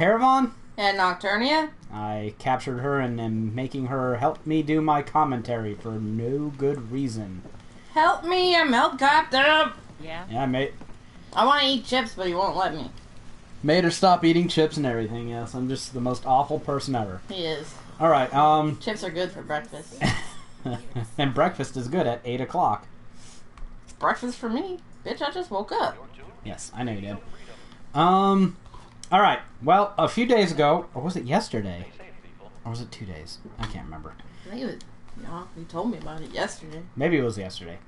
Haeravon? And Nocturnia? I captured her and am making her help me do my commentary for no good reason. Help me, I'm helicopter! Yeah, mate. I want to eat chips, but he won't let me. Made her stop eating chips and everything, yes. I'm just the most awful person ever. He is. Alright, Chips are good for breakfast. and breakfast is good at 8 o'clock. It's breakfast for me. Bitch, I just woke up. Yes, I know you did. Alright, well, a few days ago, or was it yesterday? Or was it 2 days? I can't remember. I think it was, you told me about it yesterday. Maybe it was yesterday.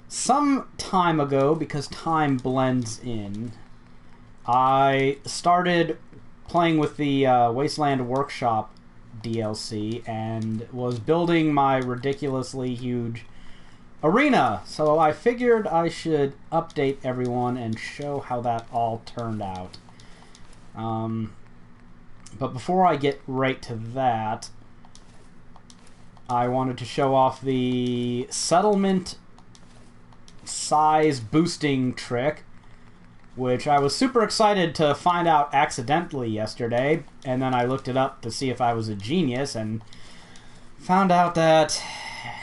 Some time ago, because time blends in, I started playing with the Wasteland Workshop DLC and was building my ridiculously huge arena. So I figured I should update everyone and show how that all turned out. But before I get right to that, I wanted to show off the settlement size boosting trick, which I was super excited to find out accidentally yesterday, and then I looked it up to see if I was a genius and found out that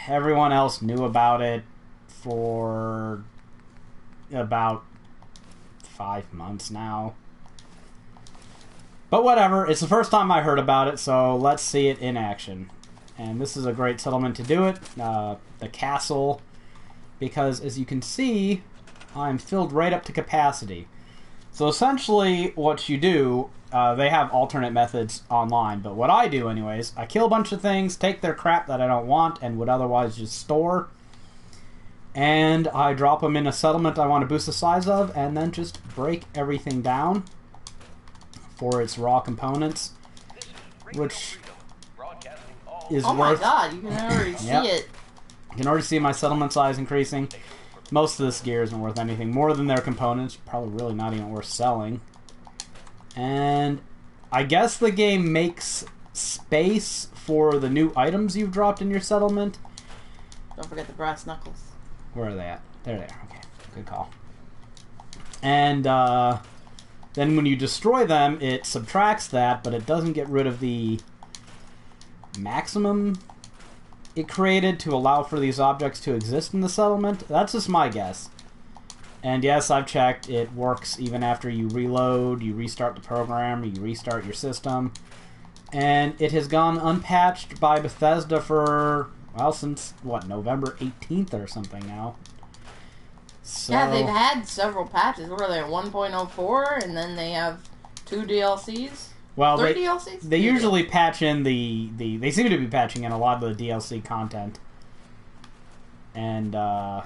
everyone else knew about it for about 5 months now. But whatever, it's the first time I heard about it, so let's see it in action. And this is a great settlement to do it, the castle, because as you can see, I'm filled right up to capacity. So essentially what you do, they have alternate methods online, but what I do anyways, I kill a bunch of things, take their crap that I don't want and would otherwise just store, and I drop them in a settlement I want to boost the size of, and then just break everything down for its raw components, which is oh my god, you can already see it. You can already see my settlement size increasing. Most of this gear isn't worth anything more than their components, probably really not even worth selling. And I guess the game makes space for the new items you've dropped in your settlement. Don't forget the brass knuckles. Where are they at? There they are. Okay, good call. And then when you destroy them, it subtracts that, but it doesn't get rid of the maximum it created to allow for these objects to exist in the settlement. That's just my guess. And yes, I've checked. It works even after you reload, you restart the program, you restart your system. And it has gone unpatched by Bethesda for, well, since, what, November 18th or something now. So, yeah, they've had several patches. Where are they at 1.04, and then they have 2 DLCs? well, 3 DLCs? they usually patch in they seem to be patching in a lot of the DLC content. And, yeah,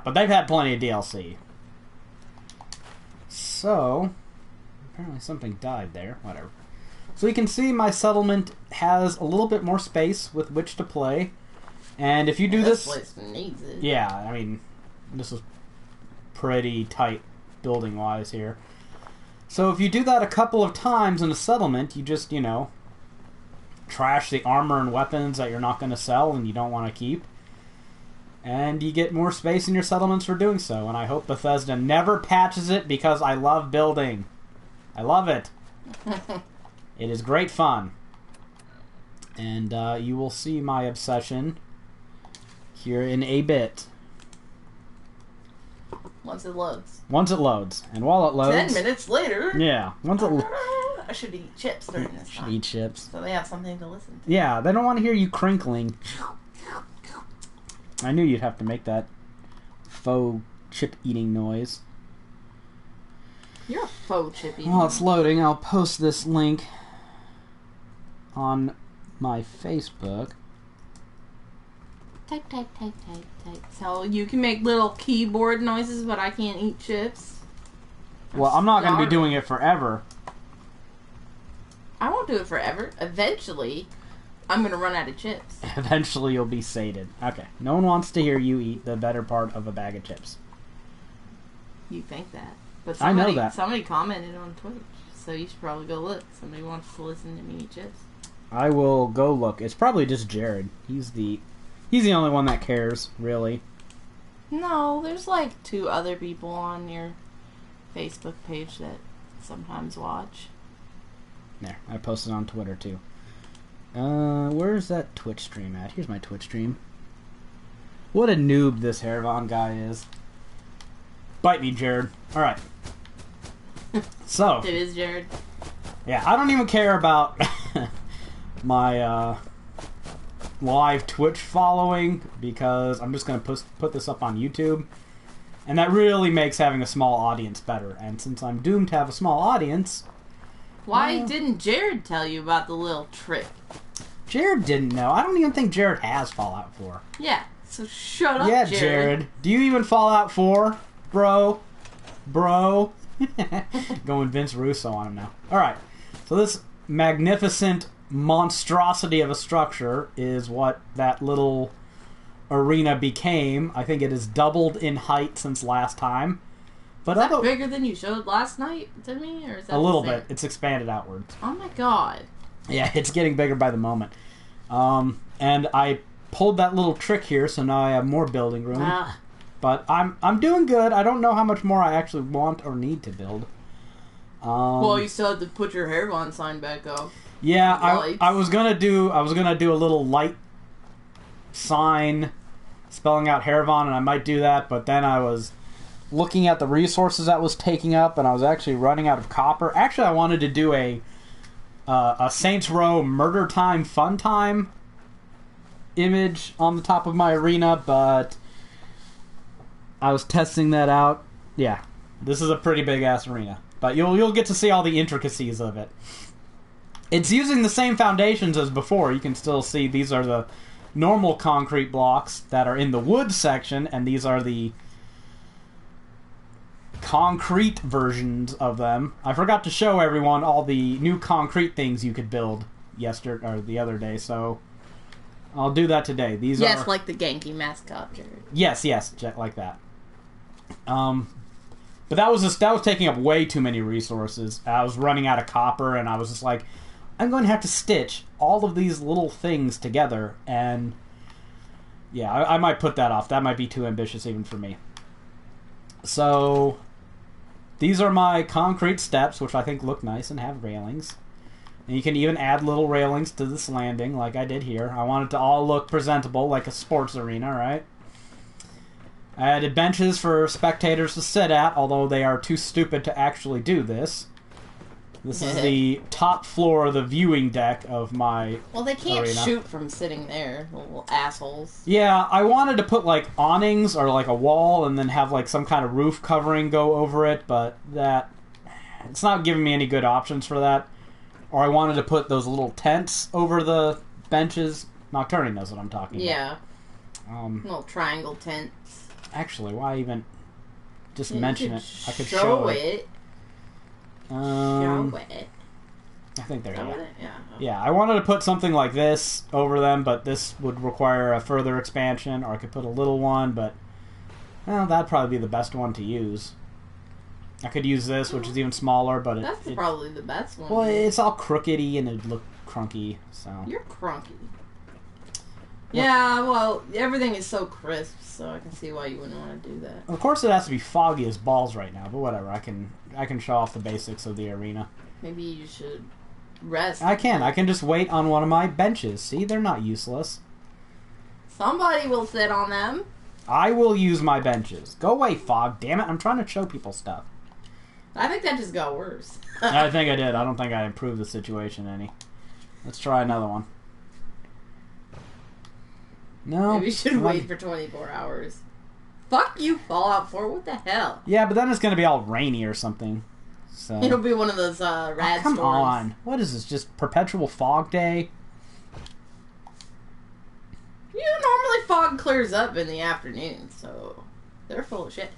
but they've had plenty of DLC. So, apparently something died there. Whatever. So you can see my settlement has a little bit more space with which to play. And if you do this place needs it. Yeah, I mean, this is pretty tight building-wise here. So if you do that a couple of times in a settlement, you just, trash the armor and weapons that you're not going to sell and you don't want to keep. And you get more space in your settlements for doing so. And I hope Bethesda never patches it because I love building. I love it. It is great fun. And you will see my obsession here in a bit. Once it loads. Once it loads. And while it loads... 10 minutes later... Yeah. Once it I should eat chips during this time. Eat chips. So they have something to listen to. Yeah, they don't want to hear you crinkling. I knew you'd have to make that faux chip-eating noise. You're a faux chip-eating. While it's loading, I'll post this link on my Facebook. Type. So you can make little keyboard noises, but I can't eat chips. Well, I'm not going to be doing it forever. I won't do it forever. Eventually, I'm going to run out of chips. Eventually, you'll be sated. Okay. No one wants to hear you eat the better part of a bag of chips. You think that. But I know that. Somebody commented on Twitch, so you should probably go look. Somebody wants to listen to me eat chips. I will go look. It's probably just Jared. He's the only one that cares, really. No, there's like 2 other people on your Facebook page that sometimes watch. There, I posted on Twitter too. Where's that Twitch stream at? Here's my Twitch stream. What a noob this Haeravon guy is. Bite me, Jared. Alright. So. It is Jared. Yeah, I don't even care about my live Twitch following because I'm just going to put this up on YouTube. And that really makes having a small audience better. And since I'm doomed to have a small audience... Why didn't Jared tell you about the little trick? Jared didn't know. I don't even think Jared has Fallout 4. Yeah, so shut up, yeah, Jared. Jared. Do you even Fallout 4? Bro. Going Vince Russo on him now. Alright, so this magnificent monstrosity of a structure is what that little arena became. I think it has doubled in height since last time. But is that bigger than you showed last night to me? Or is that a little bit. It's expanded outwards. Oh my god. Yeah, it's getting bigger by the moment. And I pulled that little trick here, so now I have more building room. But I'm doing good. I don't know how much more I actually want or need to build. Well, you still have to put your Haeravon sign back up. Yeah, I was gonna do a little light sign spelling out Haeravon, and I might do that. But then I was looking at the resources that was taking up, and I was actually running out of copper. Actually, I wanted to do a Saints Row Murder Time Fun Time image on the top of my arena, but I was testing that out. Yeah, this is a pretty big ass arena, but you'll get to see all the intricacies of it. It's using the same foundations as before. You can still see these are the normal concrete blocks that are in the wood section, and these are the concrete versions of them. I forgot to show everyone all the new concrete things you could build yesterday or the other day, so I'll do that today. These are like the Genki mascot, Jared. Yes, like that. But that was taking up way too many resources. I was running out of copper, and I was just like, I'm going to have to stitch all of these little things together, and yeah, I might put that off. That might be too ambitious even for me. So these are my concrete steps, which I think look nice and have railings. And you can even add little railings to this landing, like I did here. I want it to all look presentable, like a sports arena, right? I added benches for spectators to sit at, although they are too stupid to actually do this. This is the top floor of the viewing deck of my Well, they can't arena. shoot from sitting there, little assholes. Yeah, I wanted to put, like, awnings or, like, a wall and then have, like, some kind of roof covering go over it, but it's not giving me any good options for that. Or I wanted to put those little tents over the benches. Nocturne knows what I'm talking about. Yeah. Little triangle tents. Actually, why even just mention it? I could show show it. it. I think they're here. Yeah, I wanted to put something like this over them, but this would require a further expansion, or I could put a little one, but well, that'd probably be the best one to use. I could use this, which is even smaller, but that's probably the best one. Well, it's all crookedy and it'd look crunky, so... You're crunky. Yeah, well, everything is so crisp, so I can see why you wouldn't want to do that. Of course it has to be foggy as balls right now, but whatever, I can show off the basics of the arena. Maybe you should rest. I can just wait on one of my benches. See, they're not useless. Somebody will sit on them. I will use my benches. Go away, fog, damn it, I'm trying to show people stuff. I think that just got worse. I think I did. I don't think I improved the situation any. Let's try another one. No. Maybe you should wait for 24 hours. Fuck you, Fallout 4. What the hell? Yeah, but then it's going to be all rainy or something. So it'll be one of those rad come storms. on. What is this? Just perpetual fog day? Normally fog clears up in the afternoon, so they're full of shit.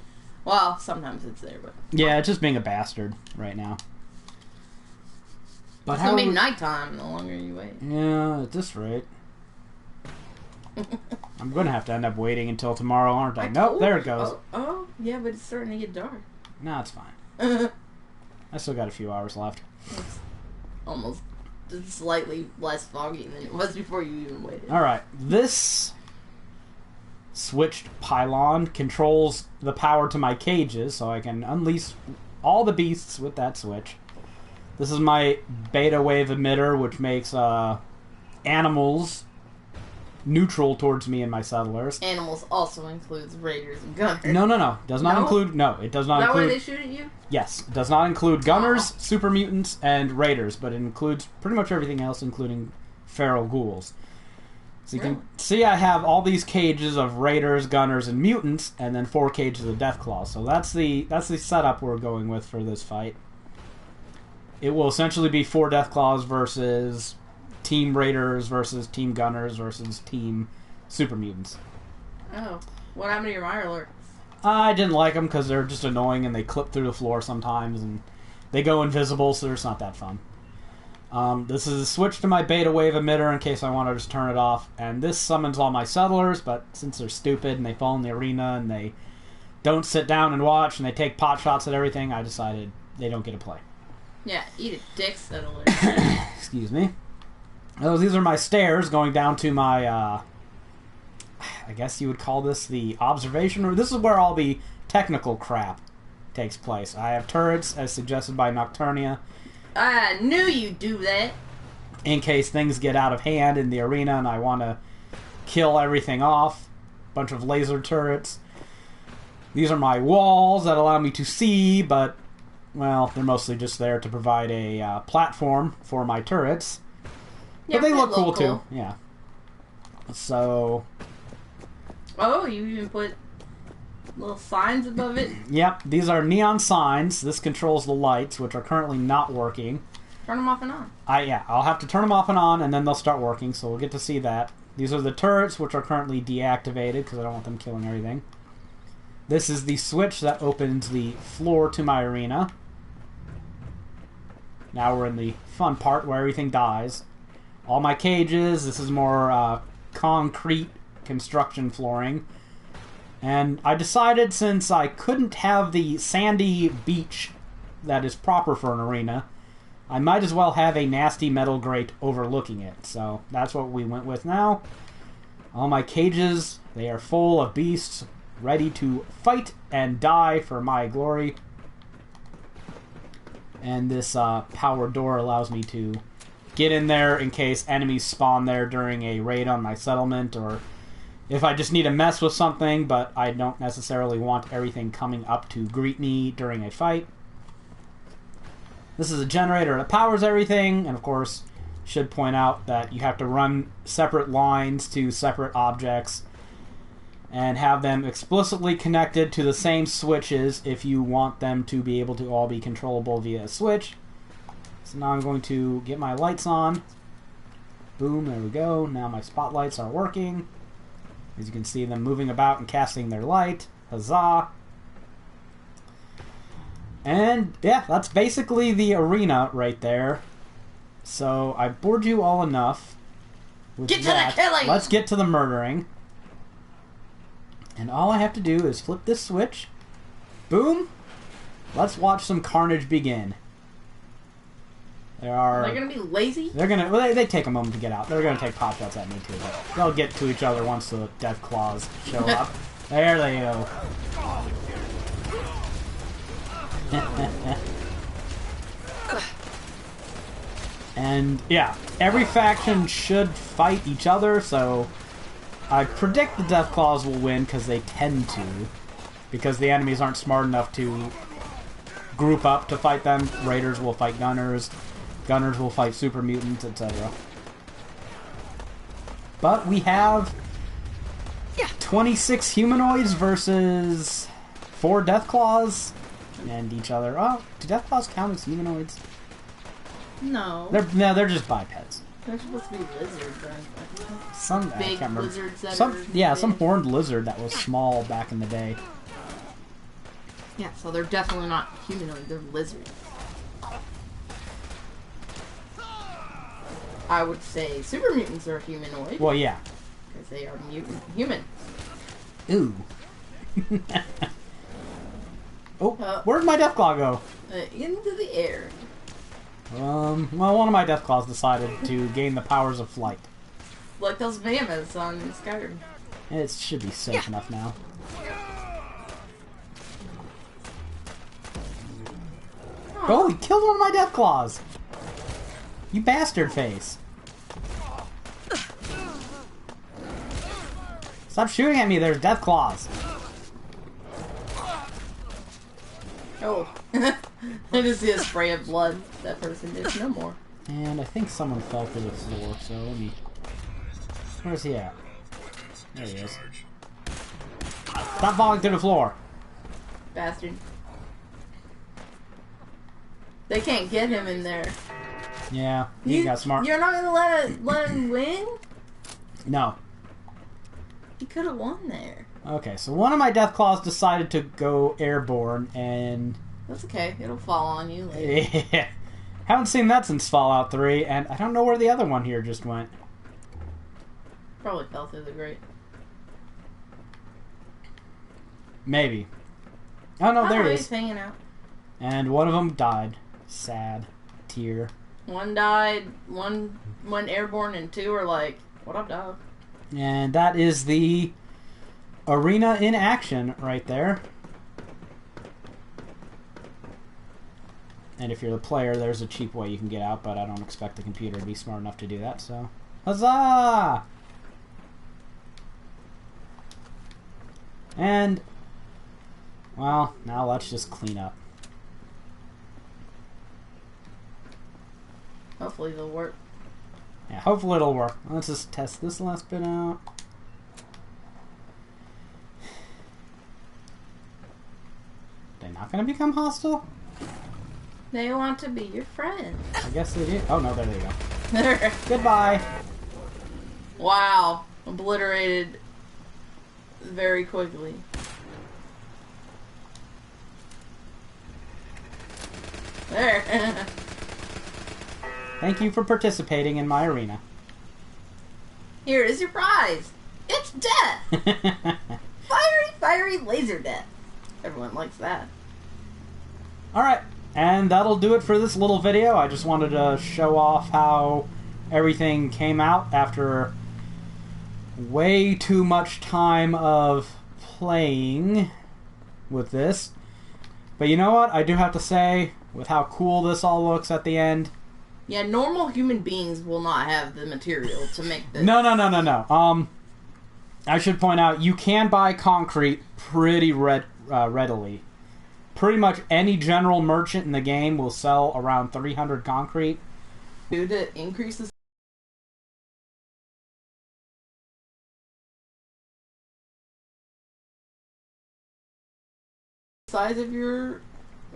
Well, sometimes it's there, but... Yeah, it's just being a bastard right now. But it's going to be nighttime the longer you wait. Yeah, at this rate. I'm going to have to end up waiting until tomorrow, aren't I? Nope, there it goes. Oh, yeah, but it's starting to get dark. No, it's fine. I still got a few hours left. It's almost slightly less foggy than it was before you even waited. Alright, this switched pylon controls the power to my cages, so I can unleash all the beasts with that switch. This is my beta wave emitter, which makes animals neutral towards me and my settlers. Animals also includes raiders and gunners. No. Does not include... No, it does not include... Is that why they shoot at you? Yes. It does not include gunners, super mutants, and raiders, but it includes pretty much everything else, including feral ghouls. So you can see I have all these cages of raiders, gunners, and mutants, and then 4 cages of deathclaws. So that's the setup we're going with for this fight. It will essentially be 4 deathclaws versus team raiders versus team gunners versus team super mutants. Oh. What happened to your Mirelurks? I didn't like them because they're just annoying and they clip through the floor sometimes and they go invisible, so it's not that fun. This is a switch to my beta wave emitter in case I want to just turn it off, and this summons all my settlers, but since they're stupid and they fall in the arena and they don't sit down and watch and they take pot shots at everything, I decided they don't get to play. Yeah, eat a dick, settler. Excuse me. Oh, these are my stairs going down to my, I guess you would call this the observation room. This is where all the technical crap takes place. I have turrets, as suggested by Nocturnia. I knew you'd do that. In case things get out of hand in the arena and I want to kill everything off. Bunch of laser turrets. These are my walls that allow me to see, but, well, they're mostly just there to provide a platform for my turrets. Yeah, but they look cool too. Yeah. So... Oh, you even put little signs above it? Yep, these are neon signs. This controls the lights, which are currently not working. Turn them off and on. Yeah, I'll have to turn them off and on, and then they'll start working, so we'll get to see that. These are the turrets, which are currently deactivated, because I don't want them killing everything. This is the switch that opens the floor to my arena. Now we're in the fun part where everything dies. All my cages, this is more concrete construction flooring. And I decided since I couldn't have the sandy beach that is proper for an arena, I might as well have a nasty metal grate overlooking it. So that's what we went with now. All my cages, they are full of beasts ready to fight and die for my glory. And this power door allows me to get in there in case enemies spawn there during a raid on my settlement, or if I just need to mess with something, but I don't necessarily want everything coming up to greet me during a fight. This is a generator that powers everything, and of course, should point out that you have to run separate lines to separate objects and have them explicitly connected to the same switches if you want them to be able to all be controllable via a switch. So now I'm going to get my lights on. Boom, there we go. Now my spotlights are working. As you can see them moving about and casting their light. Huzzah! And, yeah, that's basically the arena right there. So, I bored you all enough with Get to the killing! Let's get to the murdering. And all I have to do is flip this switch. Boom! Let's watch some carnage begin. Are they gonna be lazy? They're gonna. Well, they take a moment to get out. They're gonna take pot shots at me too. But they'll get to each other once the death claws show up. There they go. And yeah, every faction should fight each other. So I predict the death claws will win because they tend to, because the enemies aren't smart enough to group up to fight them. Raiders will fight gunners. Gunners will fight super mutants, etc. But we have 26 humanoids versus 4 deathclaws and each other. Oh, do deathclaws count as humanoids? No. They're just bipeds. They're supposed to be lizards, right? Some big I can't remember. lizards that Some horned lizard that was small back in the day. Yeah, so they're definitely not humanoid, they're lizards. I would say super mutants are humanoid. Well, yeah. Because they are mutant humans. Ooh. Oh, where'd my deathclaw go? Into the air. Well, one of my deathclaws decided to gain the powers of flight. Like those mammoths on Skyrim. It should be safe enough now. Oh, he killed one of my death claws. You bastard face. Stop shooting at me, there's death claws. Oh. I just see a spray of blood. That person did no more. And I think someone fell through the floor, so let me... Where's he at? There he is. Stop falling through the floor! Bastard. They can't get him in there. Yeah, he got smart. You're not gonna let him win? No. He could have won there. Okay, so one of my death claws decided to go airborne, and... That's okay. It'll fall on you later. Yeah. Haven't seen that since Fallout 3, and I don't know where the other one here just went. Probably fell through the grate. Maybe. Oh no, there he is. He's hanging out. And one of them died. Sad. Tear. One died, one went airborne, and two are like, what up, dog? And that is the arena in action right there. And if you're the player, there's a cheap way you can get out, but I don't expect the computer to be smart enough to do that, so... Huzzah! And... well, now let's just clean up. Hopefully it'll work. Yeah, hopefully it'll work. Let's just test this last bit out. They're not going to become hostile? They want to be your friend. I guess they do. Oh no, there they go. Goodbye. Wow. Obliterated very quickly. There. Thank you for participating in my arena. Here is your prize. It's death. Fiery laser death. Everyone likes that. Alright, and that'll do it for this little video. I just wanted to show off how everything came out after way too much time of playing with this. But you know what? I do have to say, with how cool this all looks at the end... Yeah, normal human beings will not have the material to make this. No. I should point out, you can buy concrete pretty readily. Pretty much any general merchant in the game will sell around 300 concrete. Due to increase the size of your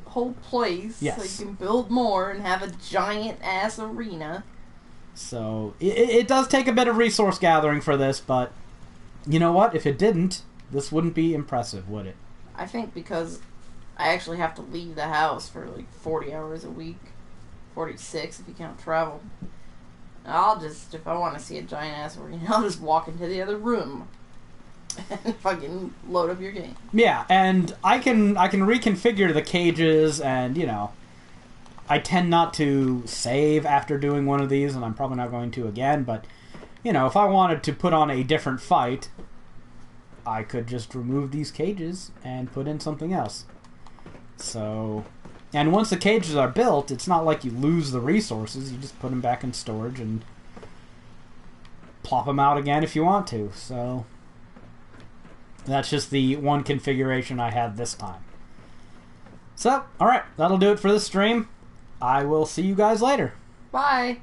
whole place, yes. So you can build more and have a giant ass arena. So it does take a bit of resource gathering for this, but you know what? If it didn't, this wouldn't be impressive, would it? I think because I actually have to leave the house for like 40 hours a week, 46 if you count travel. I'll just, if I want to see a giant ass arena, I'll just walk into the other room and fucking load up your game. Yeah, and I can reconfigure the cages, and you know, I tend not to save after doing one of these, and I'm probably not going to again, but you know, if I wanted to put on a different fight, I could just remove these cages and put in something else. So, and once the cages are built, it's not like you lose the resources, you just put them back in storage and plop them out again if you want to, so... That's just the one configuration I had this time. So, alright, that'll do it for this stream. I will see you guys later. Bye!